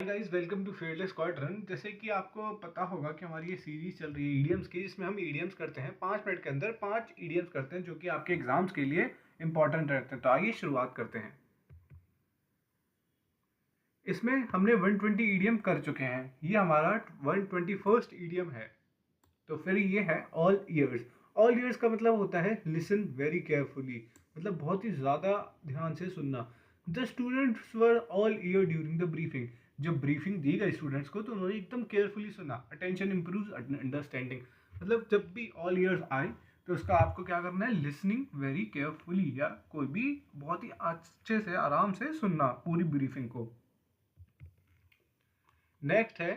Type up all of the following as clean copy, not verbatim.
Guys, welcome to fearless quadrant. जैसे कि आपको पता होगा कि हमारी ये सीरीज चल रही है ईडियम्स की, जिसमें हम ईडियम्स करते हैं 5 मिनट के अंदर 5 ईडियम्स करते हैं जो कि आपके एग्जाम्स के लिए इंपॉर्टेंट रहते हैं। तो आइए शुरुआत करते हैं। इसमें हमने 120 ईडियम कर चुके हैं। ये हमारा 121st ईडियम है। तो फिर ये है ऑल ईयर्स। ऑल ईयर्स का मतलब होता है लिसन वेरी केयरफुली, मतलब बहुत ही ज़्यादा ध्यान से सुनना। The students were all year during the briefing. जब ब्रीफिंग दी गई स्टूडेंट्स को तो उन्होंने एकदम केयरफुली सुना। अटेंशन इम्प्रूव्स अंडरस्टैंडिंग, मतलब जब भी ऑल ईयर्स आए तो उसका आपको क्या करना है, लिसनिंग वेरी केयरफुली, या कोई भी बहुत ही अच्छे से आराम से सुनना पूरी ब्रीफिंग को। नेक्स्ट है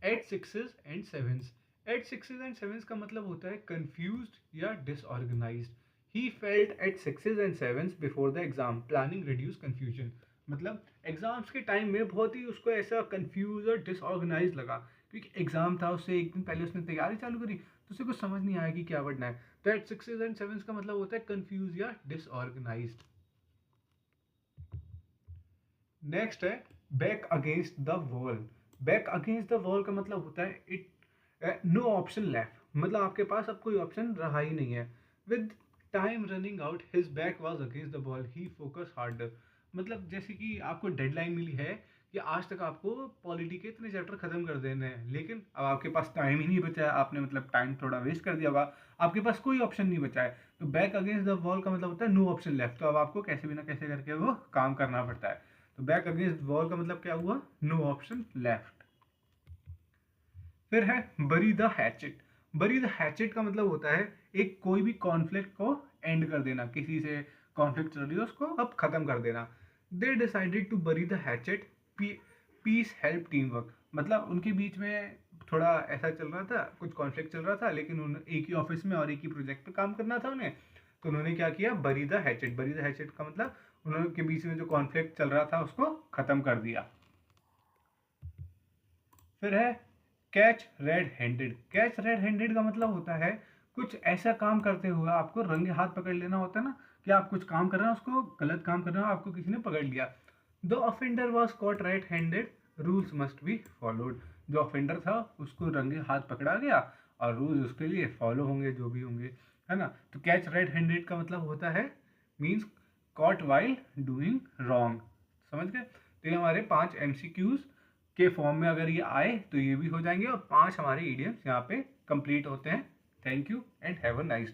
at sixes and sevens. At sixes and sevens का मतलब होता है कंफ्यूज्ड या disorganised. He felt at sixes and sevens before the exam, planning reduce confusion. मतलब एग्जाम्स के टाइम में बहुत ही उसको ऐसा कंफ्यूज और डिसऑर्गेनाइज लगा, क्योंकि एग्जाम था, उससे एक दिन पहले उसने तैयारी चालू करी तो उसे कुछ समझ नहीं आया कि क्या पढ़ना है। तो एट सिक्सेस एंड सेवेंस का मतलब होता है कंफ्यूज या डिसऑर्गेनाइज्ड। नेक्स्ट है back against the wall. Back against the wall का मतलब होता है इट नो ऑप्शन लेफ्ट, मतलब आपके पास अब कोई ऑप्शन रहा ही नहीं है। With time running out his back was against the wall, he focus harder. मतलब जैसे कि आपको डेडलाइन मिली है कि आज तक आपको पॉलिटी के इतने चैप्टर खत्म कर देने हैं, लेकिन अब आपके पास टाइम ही नहीं बचा है। आपने मतलब टाइम थोड़ा वेस्ट कर दिया होगा, आपके पास कोई ऑप्शन नहीं बचा है। तो बैक अगेंस्ट द वॉल का मतलब होता है नो ऑप्शन लेफ्ट, तो अब आपको कैसे भी ना कैसे करके वो काम करना पड़ता है। तो बैक अगेंस्ट वॉल का मतलब क्या हुआ, नो ऑप्शन लेफ्ट। फिर है बरी द हैचेट। बरी द हैचेट का मतलब होता है एक कोई भी कॉन्फ्लिक्ट को एंड कर देना, किसी से कॉन्फ्लिक्ट चल रही है उसको अब खत्म कर देना। They decided to bury the hatchet, peace help teamwork. मतलब उनके बीच में थोड़ा ऐसा चल रहा था, कुछ कॉन्फ्लिक्ट चल रहा था, लेकिन उन्हें एक ही ऑफिस में और एक ही प्रोजेक्ट पे काम करना था उन्हें। तो उन्होंने क्या किया, बरी द हैचेट। बरी द हैचेट का मतलब उन्होंने बीच में जो कॉन्फ्लिक्ट चल रहा था उसको खत्म कर दिया। फिर है catch red handed. Catch red handed का मतलब होता है कुछ ऐसा काम करते हुए आपको रंगे हाथ पकड़ लेना होता है ना, कि आप कुछ काम कर रहे हैं, उसको गलत काम कर रहे हो, आपको किसी ने पकड़ लिया। The offender was caught right handed, rules must be followed. जो ऑफेंडर था उसको रंगे हाथ पकड़ा गया और रूल्स उसके लिए फॉलो होंगे, जो भी होंगे, है ना। तो कैच रेड हैंडेड का मतलब होता है means caught while doing wrong. समझ गए। तो ये हमारे 5 MCQs के फॉर्म में अगर ये आए तो ये भी हो जाएंगे, और 5 हमारे ईडियम्स यहाँ पे कंप्लीट होते हैं। Thank you and have a nice day.